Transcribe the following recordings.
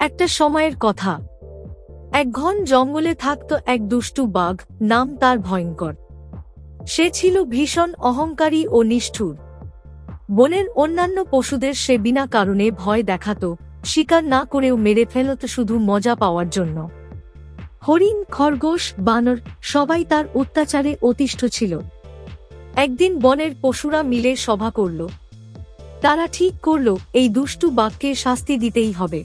একটা সময়ের কথা। এক ঘন জঙ্গলে থাকত এক দুষ্টু বাঘ, নাম তার ভয়ঙ্কর। সে ছিল ভীষণ অহংকারী ও নিষ্ঠুর। বনের অন্যান্য পশুদের সে বিনা কারণে ভয় দেখাত, শিকার না করেও মেরে ফেলত শুধু মজা পাওয়ার জন্য। হরিণ, খরগোশ, বানর সবাই তার অত্যাচারে অতিষ্ঠ ছিল। একদিন বনের পশুরা মিলে সভা করল। তারা ঠিক করল এই দুষ্টু বাঘকে শাস্তি দিতেই হবে।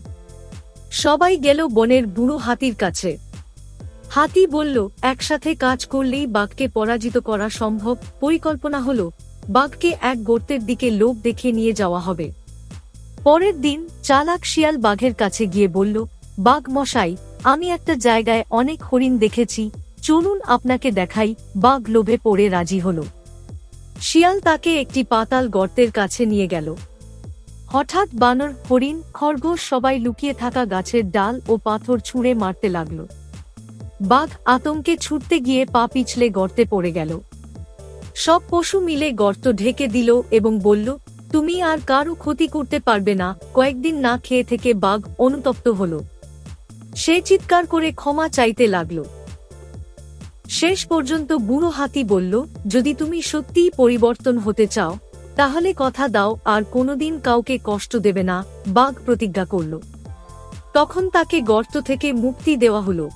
সবাই গেল বনের বুড়ো হাতির কাছে। হাতি বলল, একসাথে কাজ করলেই বাঘকে পরাজিত করা সম্ভব। পরিকল্পনা হলো, বাঘকে এক গর্তের দিকে লোভ দেখিয়ে নিয়ে যাওয়া হবে। পরের দিন চালাক শিয়াল বাঘের কাছে গিয়ে বলল, বাঘ মশাই, আমি একটা জায়গায় অনেক হরিণ দেখেছি, চলুন আপনাকে দেখাই। বাঘ লোভে পড়ে রাজি হল। শিয়াল তাকে একটি পাতাল গর্তের কাছে নিয়ে গেল। হঠাৎ বানর, হরিণ, খরগোশ সবাই লুকিয়ে থাকা গাছের ডাল ও পাথর ছুঁড়ে মারতে লাগল। বাঘ আতঙ্কে ছুটতে গিয়ে পা পিছলে গর্তে পড়ে গেল। সব পশু মিলে গর্ত ঢেকে দিল এবং বলল, তুমি আর কারো ক্ষতি করতে পারবে না। কয়েকদিন না খেয়ে থেকে বাঘ অনুতপ্ত হল। সে চিৎকার করে ক্ষমা চাইতে লাগল। শেষ পর্যন্ত বুড়ো হাতি বলল, যদি তুমি সত্যিই পরিবর্তন হতে চাও, তাহলে কথা দাও আর কোনোদিন কাউকে কষ্ট দেবে না। বাঘ প্রতিজ্ঞা করল। তখন তাকে গর্ত থেকে মুক্তি দেওয়া হলো।